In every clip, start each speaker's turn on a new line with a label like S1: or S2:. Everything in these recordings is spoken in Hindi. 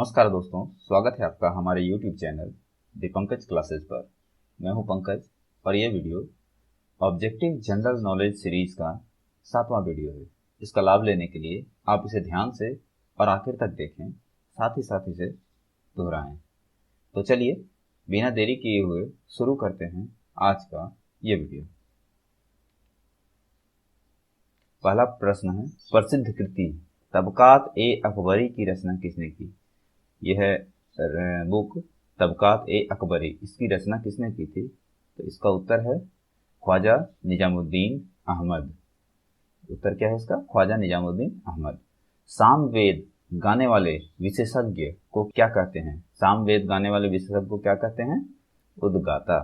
S1: नमस्कार दोस्तों, स्वागत है आपका हमारे YouTube channel the Pankaj classes पर। मैं हूं पंकज और यह video objective general knowledge series का 7वां वीडियो है। इसका लाभ लेने के लिए आप इसे ध्यान से और आखिर तक देखें, साथ ही इसे दोहराएं। तो चलिए बिना देरी किए हुए शुरू करते हैं आज का ये वीडियो। पहला प्रश्न है, प्रसिद्ध कृति तबकात ए अकबरी की रचना किसने की? यह है बुक तबकात ए अकबरी, इसकी रचना किसने की थी? तो इसका उत्तर है ख्वाजा निजामुद्दीन अहमद। उत्तर क्या है इसका? ख्वाजा निजामुद्दीन अहमद। सामवेद गाने वाले विशेषज्ञ को क्या कहते हैं? सामवेद गाने वाले विशेषज्ञ को क्या कहते हैं? उद्गाता।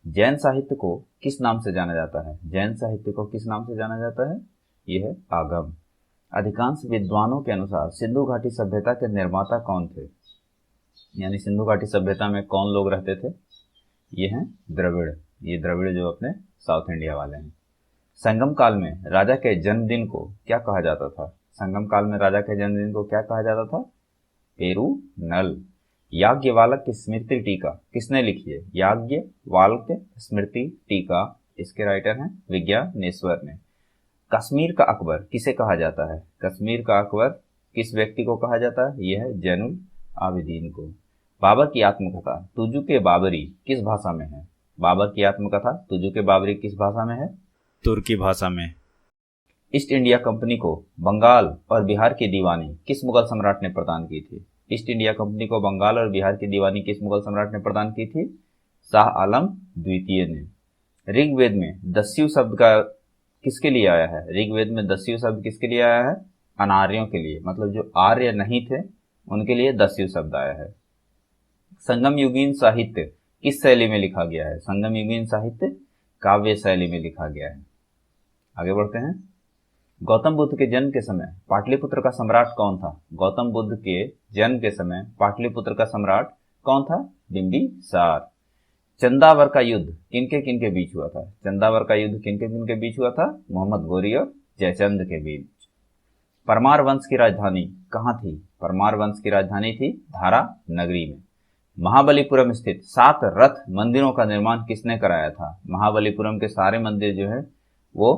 S1: जैन साहित्य को किस नाम से जाना जाता है? जैन साहित्य को किस नाम से जाना जाता है? यह है आगम। अधिकांश विद्वानों के अनुसार सिंधु घाटी सभ्यता के निर्माता कौन थे? यानी सिंधु घाटी सभ्यता में कौन लोग रहते थे? ये हैं द्रविड़। ये द्रविड़ जो अपने साउथ इंडिया वाले हैं। संगम काल में राजा के जन्मदिन को क्या कहा जाता था? संगम काल में राजा के जन्मदिन को क्या कहा जाता था? पेरुनल। याज्ञवल्क्य की स्मृति टीका किसने लिखी है? याज्ञवल्क्य स्मृति टीका, इसके राइटर हैं विज्ञानेश्वर ने। कश्मीर का अकबर किसे कहा जाता है? कश्मीर का अकबर किस व्यक्ति को कहा जाता है? यह है जैनुल आबिदीन को। बाबर की आत्मकथा तुजुक-ए बाबरी किस भाषा में है? बाबर की आत्मकथा तुजुक-ए बाबरी किस भाषा में है? तुर्की भाषा में। ईस्ट इंडिया कंपनी को बंगाल और बिहार की दीवानी किस मुगल सम्राट ने प्रदान की थी? ईस्ट इंडिया कंपनी को बंगाल और बिहार की दीवानी किस मुगल सम्राट ने प्रदान की थी? शाह आलम द्वितीय ने। ऋग्वेद में दस्यु शब्द का किसके लिए आया है? ऋग्वेद में दस्यु शब्द किसके लिए आया है? अनार्यों के लिए, मतलब जो आर्य नहीं थे उनके लिए दस्यु शब्द आया है। संगम युगीन साहित्य किस शैली में लिखा गया है? संगम युगीन साहित्य काव्य शैली में लिखा गया है। आगे बढ़ते हैं। गौतम बुद्ध के जन्म के समय पाटलिपुत्र का सम्राट कौन था? गौतम बुद्ध के जन्म के समय पाटलिपुत्र का सम्राट कौन था? बिंबिसार। चंदावर का युद्ध किनके किनके बीच हुआ था? चंदावर का युद्ध किनके किनके बीच हुआ था? मोहम्मद गोरी और जयचंद के बीच। परमार वंश की राजधानी कहाँ थी? परमार वंश की राजधानी थी धारा नगरी में। महाबलीपुरम स्थित 7 रथ मंदिरों का निर्माण किसने कराया था? महाबलीपुरम के सारे मंदिर जो है वो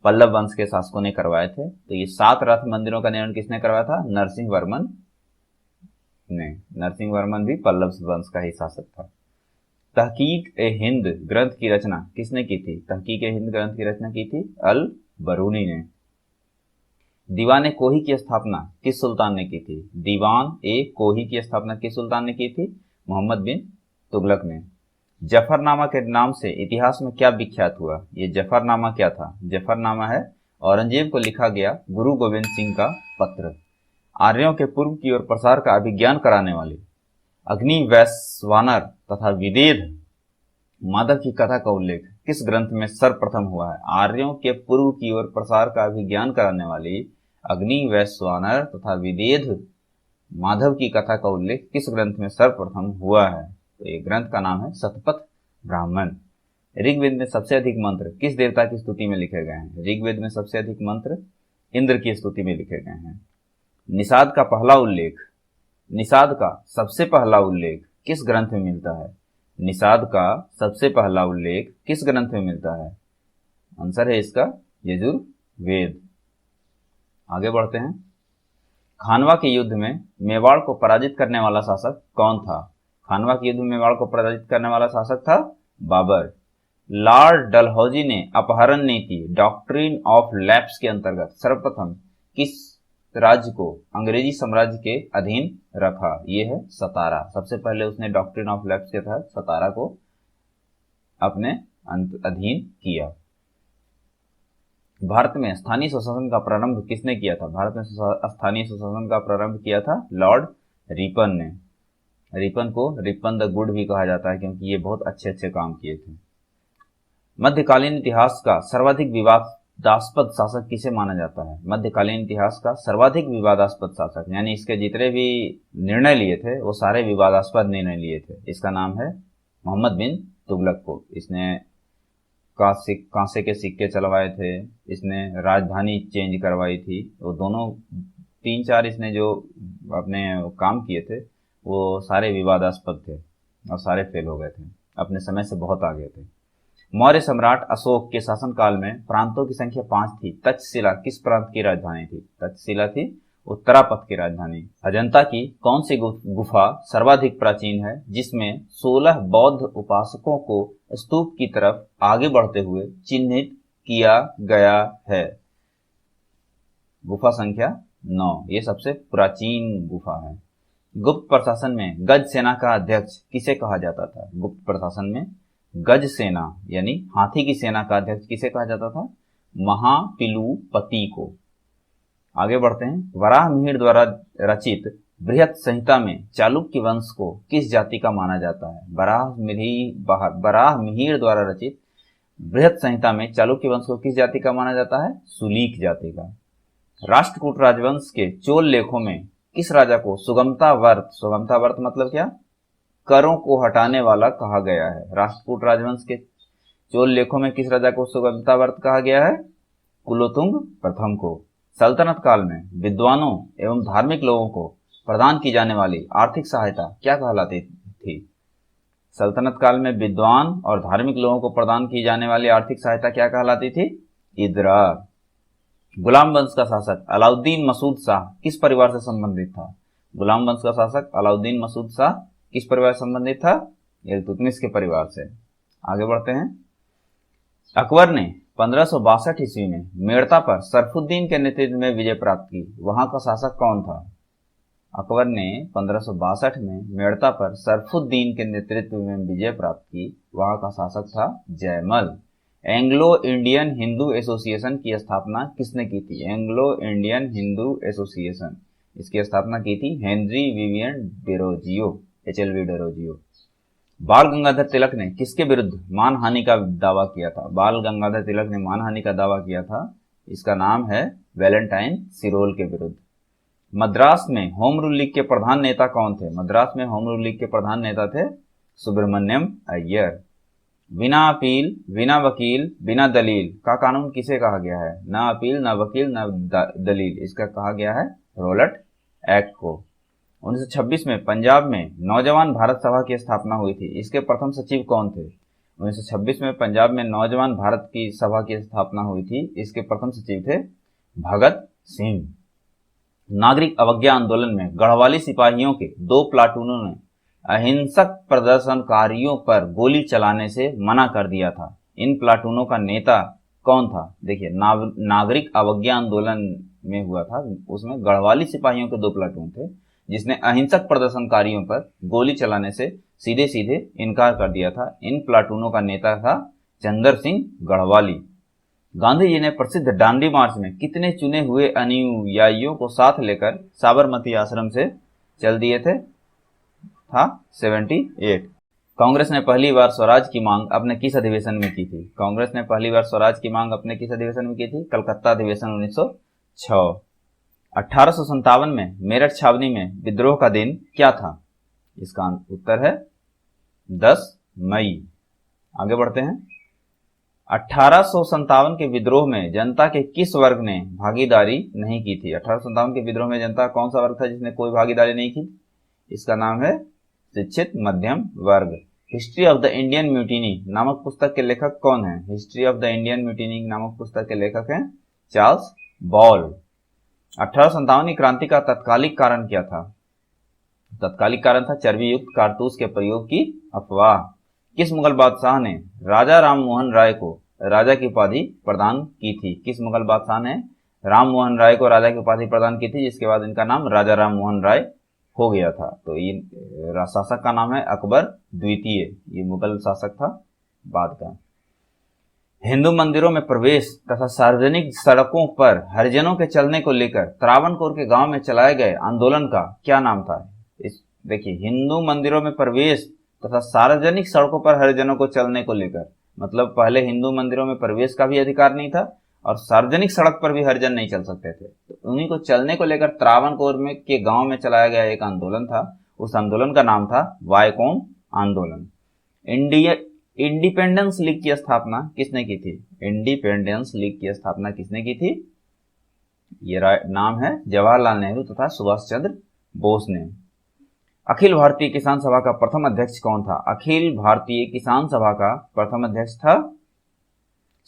S1: पल्लव वंश के शासकों ने करवाए थे। तो ये 7 रथ मंदिरों का निर्माण किसने करवाया था? नरसिंह वर्मन ने। नरसिंह वर्मन भी पल्लव वंश का ही शासक था। तहकीक-ए-हिंद ग्रंथ की रचना किसने की थी? तहकीक-ए-हिंद ग्रंथ की रचना की थी अल बरूनी ने। दीवान-ए-कोही की स्थापना किस सुल्तान ने की थी? दीवान-ए-कोही की स्थापना किस सुल्तान ने की थी? मोहम्मद बिन तुगलक ने। जफरनामा के नाम से इतिहास में क्या विख्यात हुआ? ये जफरनामा क्या था? जफरनामा है औरंगजेब को लिखा गया गुरु गोविंद सिंह का पत्र। आर्यों के पूर्व की ओर प्रसार का अभिज्ञान कराने वाले अग्निवैश्वानर तथा विदेह माधव की कथा का उल्लेख किस ग्रंथ में सर्वप्रथम हुआ है? आर्यों के पूर्व की ओर प्रसार का अभिज्ञान कराने वाली अग्निवैश्वानर तथा विदेह माधव की कथा का उल्लेख किस ग्रंथ में सर्वप्रथम हुआ है? तो ये ग्रंथ का नाम है शतपथ ब्राह्मण। ऋग्वेद में सबसे अधिक मंत्र किस देवता की स्तुति में लिखे गए हैं? ऋग्वेद में सबसे अधिक मंत्र इंद्र की स्तुति में लिखे गए हैं। निषाद का पहला उल्लेख, निषाद का सबसे पहला उल्लेख किस ग्रंथ में मिलता है? निषाद का सबसे पहला उल्लेख किस ग्रंथ में मिलता है? आंसर है इसका यजुर्वेद। आगे बढ़ते हैं। खानवा के युद्ध में मेवाड़ को पराजित करने वाला शासक कौन था? खानवा के युद्ध में मेवाड़ को पराजित करने वाला शासक था बाबर। लॉर्ड डलहौजी ने अपहरण नीति डॉक्ट्रिन ऑफ लैप्स के अंतर्गत सर्वप्रथम किस राज्य को अंग्रेजी साम्राज्य के अधीन रखा? ये है सतारा। सबसे पहले उसने डॉक्ट्रिन ऑफ लैप्स के तहत सतारा को अपने अधीन किया। भारत में स्थानीय स्वशासन का प्रारंभ किसने किया था? भारत में स्थानीय स्वशासन का प्रारंभ किया था लॉर्ड रिपन ने। रिपन को रिपन द गुड भी कहा जाता है क्योंकि ये बहुत अच्छे अच्छे काम किए थे। मध्यकालीन इतिहास का सर्वाधिक विवादास्पद शासक किसे माना जाता है? मध्यकालीन इतिहास का सर्वाधिक विवादास्पद शासक, यानी इसके जितने भी निर्णय लिए थे वो सारे विवादास्पद निर्णय लिए थे, इसका नाम है मोहम्मद बिन तुगलक को। इसने कांसे के सिक्के चलवाए थे, इसने राजधानी चेंज करवाई थी, वो दोनों 3-4 इसने जो अपने काम किए थे वो सारे विवादास्पद थे और सारे फेल हो गए थे, अपने समय से बहुत आगे थे। मौर्य सम्राट अशोक के शासनकाल में प्रांतों की संख्या 5 थी। तक्षशिला किस प्रांत की राजधानी थी? तक्षशिला थी उत्तरापथ की राजधानी। अजंता की कौन सी गुफा सर्वाधिक प्राचीन है जिसमें 16 बौद्ध उपासकों को स्तूप की तरफ आगे बढ़ते हुए चिन्हित किया गया है? गुफा संख्या 9, ये सबसे प्राचीन गुफा है। गुप्त प्रशासन में गज सेना का अध्यक्ष किसे कहा जाता था? गुप्त प्रशासन में गज सेना यानी हाथी की सेना का अध्यक्ष किसे कहा जाता था? महापिलुपति को। आगे बढ़ते हैं। वराह मिहिर द्वारा रचित बृहत संहिता में चालुक्य वंश को किस जाति का माना जाता है? वराह मिहिर द्वारा रचित बृहत संहिता में चालुक्य वंश को किस जाति का माना जाता है? सुलीक जाति का। राष्ट्रकूट राजवंश के चोल लेखों में किस राजा को सुगमता वर्त मतलब क्या? करों को हटाने वाला कहा गया है। राष्ट्रकूट राजवंश के चोल लेखों में किस राजा को सुगमता वर्त कहा गया है? कुलोतुंग प्रथम को। सल्तनत काल में विद्वानों एवं धार्मिक लोगों को प्रदान की जाने वाली आर्थिक सहायता क्या कहलाती थी? सल्तनत काल में विद्वान और धार्मिक लोगों को प्रदान की जाने वाली आर्थिक सहायता क्या कहलाती थी? इदरा। गुलाम वंश का शासक अलाउद्दीन मसूद शाह किस परिवार से संबंधित था? गुलाम वंश का शासक अलाउद्दीन मसूद शाह किस परिवार से संबंधित था? इल्तुतमिश के परिवार से। आगे बढ़ते हैं। अकबर ने 1562 ईस्वी में मेड़ता पर सरफुद्दीन के नेतृत्व में विजय प्राप्त की। वहां का शासक कौन था? अकबर ने 1562 में मेड़ता पर सरफुद्दीन के नेतृत्व में विजय प्राप्त की। वहां का शासक था Jaimal. Anglo Indian Hindu Association की स्थापना किसने की थी? एंग्लो इंडियन हिंदू एसोसिएशन, इसकी स्थापना की थी Henry Vivian Derozio, HLV Derozio. बाल गंगाधर तिलक ने किसके विरुद्ध मानहानि का दावा किया था? बाल गंगाधर तिलक ने मानहानि का दावा किया था, इसका नाम है वैलेंटाइन सिरोल के विरुद्ध। मद्रास में होम रूल लीग के प्रधान नेता कौन थे? मद्रास में होम रूल लीग के प्रधान नेता थे सुब्रमण्यम अय्यर। बिना अपील, बिना वकील, बिना दलील का कानून किसे कहा गया है? ना अपील, ना वकील, ना दलील, इसका कहा गया है रोलट एक्ट को। 1926 में पंजाब में नौजवान भारत सभा की स्थापना हुई थी। इसके प्रथम सचिव कौन थे? 1926 में पंजाब में नौजवान भारत की सभा की स्थापना हुई थी। इसके प्रथम सचिव थे भगत सिंह। नागरिक अवज्ञा आंदोलन में गढ़वाली सिपाहियों के 2 प्लाटूनों ने अहिंसक प्रदर्शनकारियों पर गोली चलाने से मना कर दिया था। इन प्लाटूनों का नेता कौन था? देखिए, नागरिक अवज्ञा आंदोलन में हुआ था, उसमें गढ़वाली सिपाहियों के 2 प्लाटून थे जिसने अहिंसक प्रदर्शनकारियों पर गोली चलाने से सीधे सीधे इनकार कर दिया था। इन प्लाटूनों का नेता था चंदर सिंह गढ़वाली। गांधी जी ने प्रसिद्ध दांडी मार्च में कितने चुने हुए अनुयायियों को साथ लेकर साबरमती आश्रम से चल दिए थे? था 78। कांग्रेस ने पहली बार स्वराज की मांग अपने किस अधिवेशन में की थी? कांग्रेस ने पहली बार स्वराज की मांग अपने किस अधिवेशन में की थी? कलकत्ता अधिवेशन 1906। 1857 में मेरठ छावनी में विद्रोह का दिन क्या था? इसका उत्तर है 10 मई। आगे बढ़ते हैं। 1857 के विद्रोह में जनता के किस वर्ग ने भागीदारी नहीं की थी? 1857 के विद्रोह में जनता कौन सा वर्ग था जिसने कोई भागीदारी नहीं की? इसका नाम है शिक्षित मध्यम वर्ग। History of the Indian mutiny नामक पुस्तक के लेखक कौन है? History of the Indian mutiny नामक पुस्तक के लेखक हैं चार्ल्स बॉल। 1857 की क्रांति का तत्कालिक कारण क्या था? तत्कालिक कारण था चर्बी युक्त कारतूस के प्रयोग की अफवाह। किस मुगल बादशाह ने राजा राममोहन राय को राजा की उपाधि प्रदान की थी? किस मुगल बादशाह ने राममोहन राय को राजा की उपाधि प्रदान की थी, जिसके बाद इनका नाम राजा राममोहन राय हो गया था? तो ये शासक का नाम है अकबर द्वितीय। ये मुगल शासक था बाद का। हिंदू मंदिरों में प्रवेश तथा सार्वजनिक सड़कों पर हरिजनों के चलने को लेकर त्रावणकोर के गांव में चलाए गए आंदोलन का क्या नाम था? देखिए, हिंदू मंदिरों में प्रवेश तथा सार्वजनिक सड़कों पर हरिजनों को चलने को लेकर, मतलब पहले हिंदू मंदिरों में प्रवेश का भी अधिकार नहीं था और सार्वजनिक सड़क पर भी हरिजन नहीं चल सकते थे। तो उन्हीं को चलने को लेकर त्रावणकोर में के गांव में चलाया गया एक आंदोलन था। उस आंदोलन का नाम था वायकोम आंदोलन। इंडिपेंडेंस लीग की स्थापना किसने की थी? इंडिपेंडेंस लीग की स्थापना किसने की थी? ये नाम है जवाहरलाल नेहरू तथा सुभाष चंद्र बोस ने। अखिल भारतीय किसान सभा का प्रथम अध्यक्ष कौन था? अखिल भारतीय किसान सभा का प्रथम अध्यक्ष था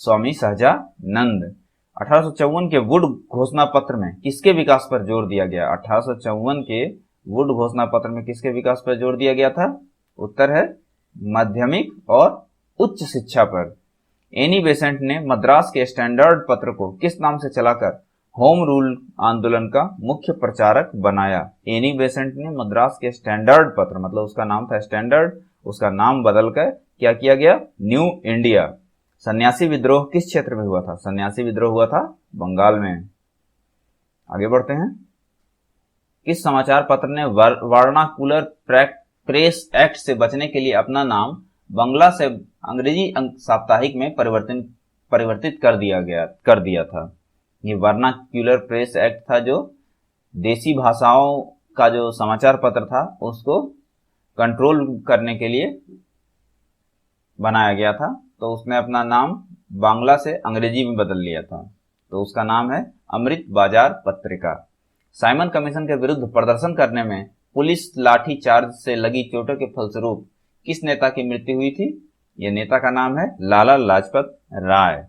S1: स्वामी सहजानंद। 1854 के वुड घोषणा पत्र में किसके विकास पर जोर दिया गया? 1854 के वुड घोषणा पत्र में किसके विकास पर जोर दिया गया था? उत्तर है माध्यमिक और उच्च शिक्षा पर। एनी बेसेंट ने मद्रास के स्टैंडर्ड पत्र को किस नाम से चलाकर होम रूल आंदोलन का मुख्य प्रचारक बनाया? एनी बेसेंट ने मद्रास के स्टैंडर्ड पत्र, मतलब उसका नाम था स्टैंडर्ड, उसका नाम बदलकर क्या किया गया? New India. सन्यासी विद्रोह किस क्षेत्र में हुआ था? सन्यासी विद्रोह हुआ था बंगाल में। आगे बढ़ते हैं। किस समाचार पत्र ने वर्नाकुलर प्रेस एक्ट से बचने के लिए अपना नाम बंगला से अंग्रेजी साप्ताहिक में परिवर्तित कर दिया था? ये वर्नाक्यूलर प्रेस एक्ट था, जो देसी भाषाओं का जो समाचार पत्र था उसको कंट्रोल करने के लिए बनाया गया था। तो उसने अपना नाम बांग्ला से अंग्रेजी में बदल लिया था, तो उसका नाम है अमृत बाजार पत्रिका। साइमन कमीशन के विरुद्ध प्रदर्शन करने में पुलिस लाठी चार्ज से लगी चोटों के फलस्वरूप किस नेता की मृत्यु हुई थी? यह नेता का नाम है लाला लाजपत राय।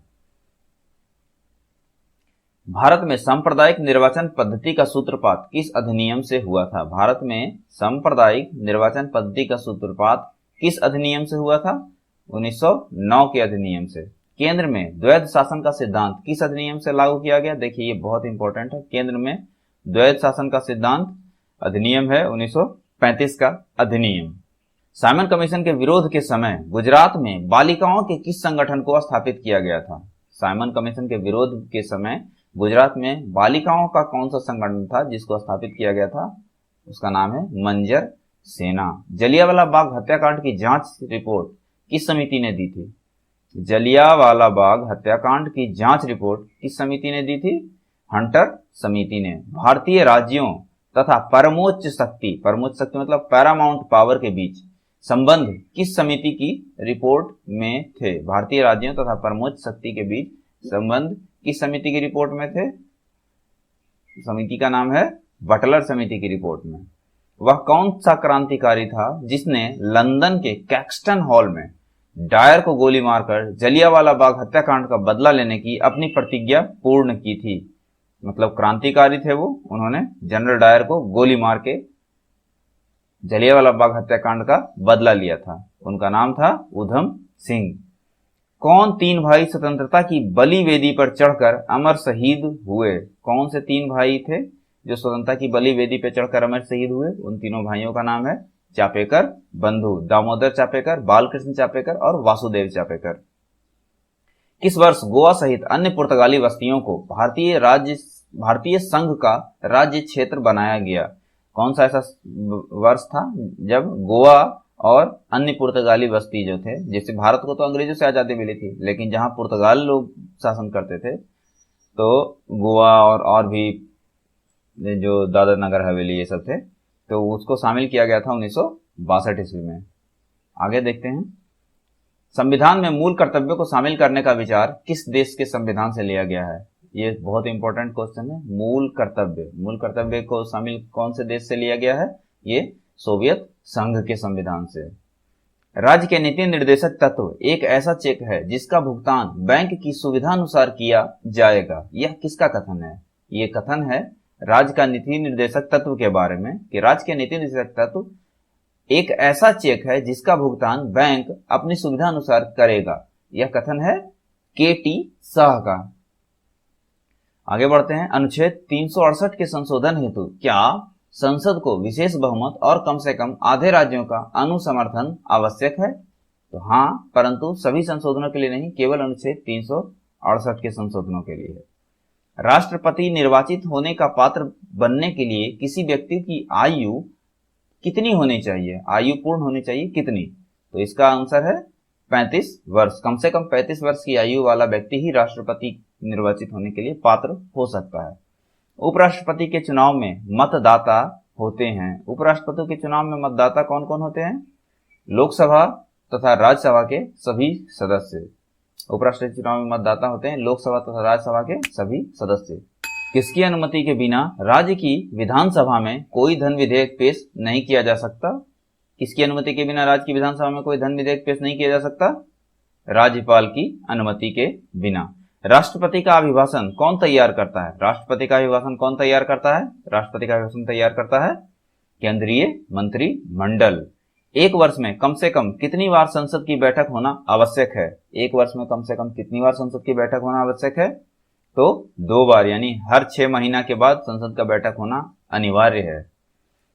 S1: भारत में सांप्रदायिक निर्वाचन पद्धति का सूत्रपात किस अधिनियम से हुआ था? भारत में सांप्रदायिक निर्वाचन पद्धति का सूत्रपात किस अधिनियम से हुआ था? 1909 के अधिनियम से। केंद्र में द्वैध शासन का सिद्धांत किस अधिनियम से लागू किया गया? देखिए ये बहुत इंपॉर्टेंट है। केंद्र में द्वैध शासन का सिद्धांत अधिनियम है 1935 का अधिनियम। साइमन कमीशन के विरोध के समय गुजरात में बालिकाओं के किस संगठन को स्थापित किया गया था? साइमन कमीशन के विरोध के समय गुजरात में बालिकाओं का कौन सा संगठन था जिसको स्थापित किया गया था? उसका नाम है मंजर सेना। जलियांवाला बाग हत्याकांड की जांच रिपोर्ट किस समिति ने दी थी? जलियांवाला बाग हत्याकांड की जांच रिपोर्ट किस समिति ने दी थी? हंटर समिति ने। भारतीय राज्यों तथा परमोच्च शक्ति मतलब पैरामाउंट पावर के बीच संबंध किस समिति की रिपोर्ट में थे? भारतीय राज्यों तथा परमोच्च शक्ति के बीच संबंध किस समिति की रिपोर्ट में थे? समिति का नाम है बटलर समिति की रिपोर्ट में। वह कौन सा क्रांतिकारी था जिसने लंदन के कैक्सटन हॉल में डायर को गोली मारकर जलियांवाला बाग हत्याकांड का बदला लेने की अपनी प्रतिज्ञा पूर्ण की थी? मतलब क्रांतिकारी थे वो, उन्होंने जनरल डायर को गोली मार के जलियांवाला बाग हत्याकांड का बदला लिया था। उनका नाम था उधम सिंह। कौन तीन भाई स्वतंत्रता की बलि वेदी पर चढ़कर अमर शहीद हुए? कौन से तीन भाई थे जो स्वतंत्रता की बलि वेदी पर चढ़कर अमर शहीद हुए? उन तीनों भाइयों का नाम है चापेकर बंधु, दामोदर चापेकर, बालकृष्ण चापेकर और वासुदेव चापेकर। किस वर्ष गोवा सहित अन्य पुर्तगाली बस्तियों को भारतीय संघ का राज्य क्षेत्र बनाया गया? कौन सा ऐसा वर्ष था जब गोवा और अन्य पुर्तगाली बस्ती जो थे, जैसे भारत को तो अंग्रेजों से आजादी मिली थी, लेकिन जहां पुर्तगाल लोग शासन करते थे तो गोवा और भी जो दादर नगर हवेली ये सब थे, तो उसको शामिल किया गया था 1962 ईस्वी में। आगे देखते हैं। संविधान में मूल कर्तव्यों को शामिल करने का विचार किस देश के संविधान से लिया गया है? ये बहुत इंपॉर्टेंट क्वेश्चन है। मूल कर्तव्य को शामिल कौन से देश से लिया गया है? ये सोवियत संघ के संविधान से। राज्य के नीति निर्देशक तत्व एक ऐसा चेक है जिसका भुगतान बैंक की सुविधानुसार किया जाएगा। यह किसका कथन है? ये कथन है राज्य का नीति निर्देशक तत्व के बारे में कि राज्य के नीति निर्देशक तत्व एक ऐसा चेक है जिसका भुगतान बैंक अपनी सुविधा अनुसार करेगा। यह कथन है के.टी. शाह का। आगे बढ़ते हैं। अनुच्छेद 368 के संशोधन हेतु क्या संसद को विशेष बहुमत और कम से कम आधे राज्यों का अनुसमर्थन आवश्यक है? तो हाँ, परंतु सभी संशोधनों के लिए नहीं, केवल अनुच्छेद 368 के संशोधनों के लिए है। राष्ट्रपति निर्वाचित होने का पात्र बनने के लिए किसी व्यक्ति की आयु कितनी होनी चाहिए? आयु पूर्ण होनी चाहिए कितनी? तो इसका आंसर है 35 वर्ष। कम से कम 35 वर्ष की आयु वाला व्यक्ति ही राष्ट्रपति निर्वाचित होने के लिए पात्र हो सकता है। उपराष्ट्रपति के चुनाव में मतदाता होते हैं। उपराष्ट्रपति के चुनाव में मतदाता कौन कौन होते हैं? लोकसभा तथा राज्यसभा के सभी सदस्य। उपराष्ट्रपति चुनाव में मतदाता होते हैं लोकसभा तथा राज्यसभा के सभी सदस्य। किसकी अनुमति के बिना राज्य की विधानसभा में कोई धन विधेयक पेश नहीं किया जा सकता? किसकी अनुमति के बिना राज्य की विधानसभा में कोई धन विधेयक पेश नहीं किया जा सकता? राज्यपाल की अनुमति के बिना। राष्ट्रपति का अभिभाषण कौन तैयार करता है? राष्ट्रपति का अभिभाषण कौन तैयार करता है? राष्ट्रपति का अभिभाषण तैयार करता है केंद्रीय मंत्रिमंडल। एक वर्ष में कम से कम कितनी बार संसद की बैठक होना आवश्यक है? एक वर्ष में कम से कम कितनी बार संसद की बैठक होना आवश्यक है? तो 2 बार, यानी हर 6 महीना के बाद संसद का बैठक होना अनिवार्य है।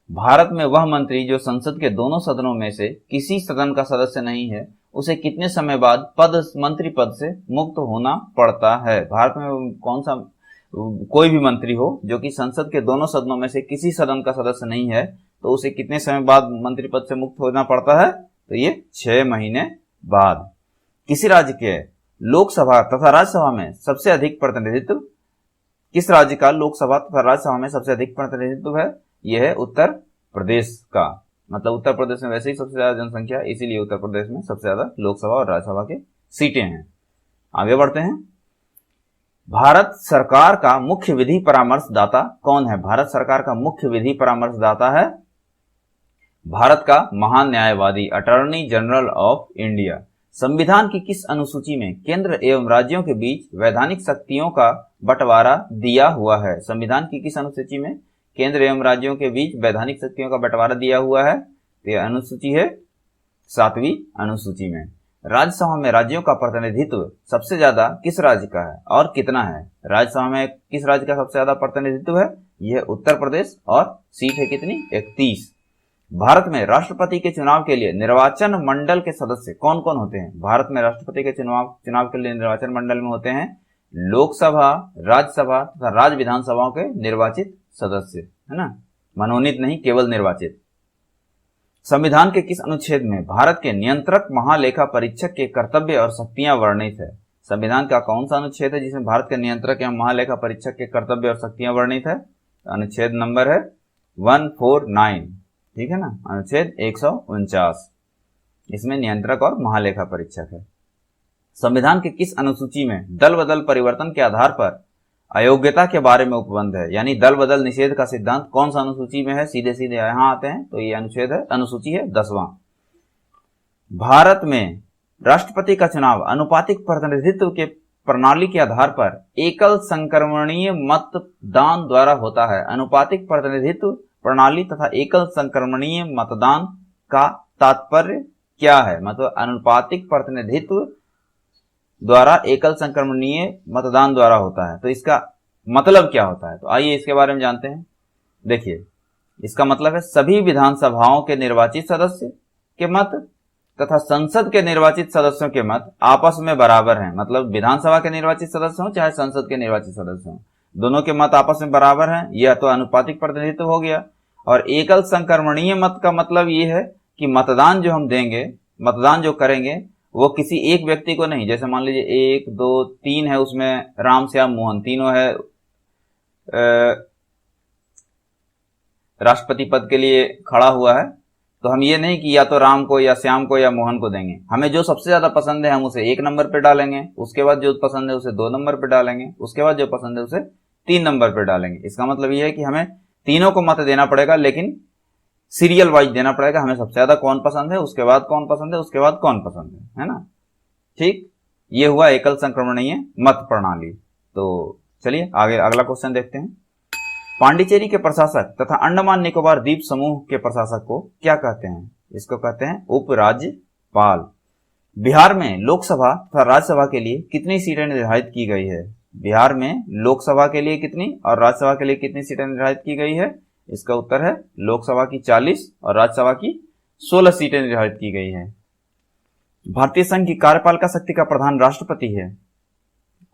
S1: भारत में वह मंत्री जो संसद के दोनों सदनों में से किसी सदन का सदस्य नहीं है, उसे कितने समय बाद मंत्री पद से मुक्त होना पड़ता है? भारत में कौन सा कोई भी मंत्री हो जो कि संसद के दोनों सदनों में से किसी सदन का सदस्य नहीं है, तो उसे कितने समय बाद मंत्री पद से मुक्त होना पड़ता है? तो ये 6 महीने बाद। किसी राज्य के लोकसभा तथा राज्यसभा में सबसे अधिक प्रतिनिधित्व, किस राज्य का लोकसभा तथा राज्यसभा में सबसे अधिक प्रतिनिधित्व है? यह है उत्तर प्रदेश का। मतलब उत्तर प्रदेश में वैसे ही सबसे ज्यादा जनसंख्या, इसीलिए उत्तर प्रदेश में सबसे ज्यादा लोकसभा और राज्यसभा के सीटें हैं। आगे बढ़ते हैं। भारत सरकार का मुख्य विधि परामर्शदाता कौन है? भारत सरकार का मुख्य विधि परामर्शदाता है भारत का महान न्यायवादी, अटॉर्नी जनरल ऑफ इंडिया। संविधान की किस अनुसूची में केंद्र एवं राज्यों के बीच वैधानिक शक्तियों का बंटवारा दिया हुआ है? संविधान की किस अनुसूची में केंद्र एवं राज्यों के बीच वैधानिक शक्तियों का बंटवारा दिया हुआ है? तो यह अनुसूची है 7वीं अनुसूची में। राज्यसभा में राज्यों का प्रतिनिधित्व सबसे ज्यादा किस राज्य का है और कितना है? राज्यसभा में किस राज्य का सबसे ज्यादा प्रतिनिधित्व है? यह उत्तर प्रदेश और सीट है कितनी? 31। भारत में राष्ट्रपति के चुनाव के लिए निर्वाचन मंडल के सदस्य कौन कौन होते हैं? भारत में राष्ट्रपति के चुनाव के लिए निर्वाचन मंडल में होते हैं लोकसभा, राज्यसभा तथा राज्य विधानसभाओं के निर्वाचित सदस्य, है ना, मनोनीत नहीं, केवल निर्वाचित। संविधान के किस अनुच्छेद में भारत के नियंत्रक महालेखा परीक्षक के कर्तव्य और शक्तियां वर्णित है? संविधान का कौन सा अनुच्छेद है जिसमें भारत के नियंत्रक एवं महालेखा परीक्षक के कर्तव्य और शक्तियां वर्णित है? अनुच्छेद नंबर है 149, ठीक है ना, अनुच्छेद 149। इसमें नियंत्रक और महालेखा परीक्षक है। संविधान के किस अनुसूची में दल बदल परिवर्तन के आधार पर अयोग्यता के बारे में उपबंध है? यानी दल बदल निषेध का सिद्धांत कौन सा अनुसूची में है? सीधे सीधे यहां आते हैं, तो ये अनुच्छेद है, अनुसूची है 10वां। भारत में राष्ट्रपति का चुनाव अनुपातिक प्रतिनिधित्व के प्रणाली के आधार पर एकल संक्रमणीय मतदान द्वारा होता है। अनुपातिक प्रतिनिधित्व प्रणाली तथा एकल संक्रमणीय मतदान का तात्पर्य क्या है? मतलब अनुपातिक प्रतिनिधित्व द्वारा एकल संक्रमणीय मतदान द्वारा होता है, तो इसका मतलब क्या होता है? तो आइए इसके बारे में जानते हैं। देखिए, इसका मतलब है सभी विधानसभाओं के निर्वाचित सदस्य के मत तथा संसद के निर्वाचित सदस्यों के मत आपस में बराबर हैं। मतलब विधानसभा के निर्वाचित सदस्य हो चाहे संसद के निर्वाचित सदस्य हो, दोनों के मत आपस में बराबर हैं। यह तो अनुपातिक प्रतिनिधित्व हो गया। और एकल संक्रमणीय मत का मतलब ये है कि मतदान जो हम देंगे, मतदान जो करेंगे, वो किसी एक व्यक्ति को नहीं। जैसे मान लीजिए 1 2 3 है, उसमें राम श्याम मोहन तीनों है राष्ट्रपति पद के लिए खड़ा हुआ है, तो हम ये नहीं कि या तो राम को या श्याम को या मोहन को देंगे। हमें जो सबसे ज्यादा पसंद है हम उसे 1 नंबर पे डालेंगे, उसके बाद जो पसंद है उसे 2 नंबर पे डालेंगे, उसके बाद जो पसंद है उसे 3 नंबर पे डालेंगे। इसका मतलब ये है कि हमें तीनों को मत देना पड़ेगा, लेकिन सीरियल वाइज देना पड़ेगा। हमें सबसे ज्यादा कौन पसंद है, उसके बाद कौन पसंद है, उसके बाद कौन पसंद है ना। ठीक, ये हुआ एकल संक्रमणीय मत प्रणाली। तो चलिए आगे अगला क्वेश्चन देखते हैं। पांडिचेरी के प्रशासक तथा अंडमान निकोबार द्वीप समूह के प्रशासक को क्या कहते हैं? इसको कहते हैं उपराज्यपाल। बिहार में लोकसभा तथा राज्यसभा के लिए कितनी सीटें निर्धारित की गई है? बिहार में लोकसभा के लिए कितनी और राज्यसभा के लिए कितनी सीटें निर्धारित की गई है? इसका उत्तर है लोकसभा की 40 और राज्यसभा की 16 सीटें निर्धारित की गई है। भारतीय संघ की कार्यपालिका शक्ति का प्रधान राष्ट्रपति है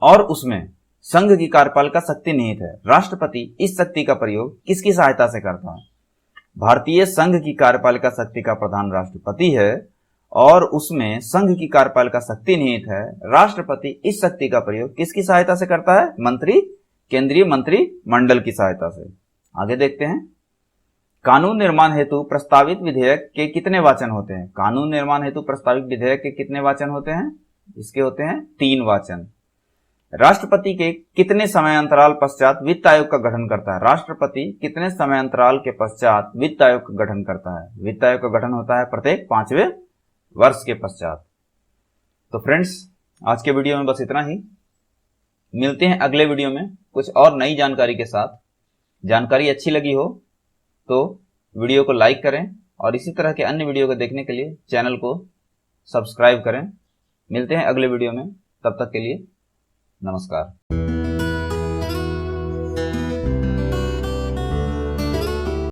S1: और उसमें संघ की कार्यपालिका शक्ति निहित है। राष्ट्रपति इस शक्ति का प्रयोग किसकी सहायता से करता है? भारतीय संघ की कार्यपालिका शक्ति का प्रधान राष्ट्रपति है और उसमें संघ की कार्यपालिका शक्ति निहित है। राष्ट्रपति इस शक्ति का प्रयोग किसकी सहायता से करता है? केंद्रीय मंत्रिमंडल की सहायता से। आगे देखते हैं। कानून निर्माण हेतु प्रस्तावित विधेयक के कितने वाचन होते हैं? कानून निर्माण हेतु प्रस्तावित विधेयक के कितने वाचन होते हैं? इसके होते हैं 3 वाचन। राष्ट्रपति के कितने समयांतराल पश्चात वित्त आयोग का गठन करता है? राष्ट्रपति कितने समयांतराल के पश्चात वित्त आयोग का गठन करता है? वित्त आयोग का गठन होता है प्रत्येक 5वें वर्ष के पश्चात। तो फ्रेंड्स, आज के वीडियो में बस इतना ही। मिलते हैं अगले वीडियो में कुछ और नई जानकारी के साथ। जानकारी अच्छी लगी हो तो वीडियो को लाइक करें और इसी तरह के अन्य वीडियो को देखने के लिए चैनल को सब्सक्राइब करें। मिलते हैं अगले वीडियो में, तब तक के लिए नमस्कार।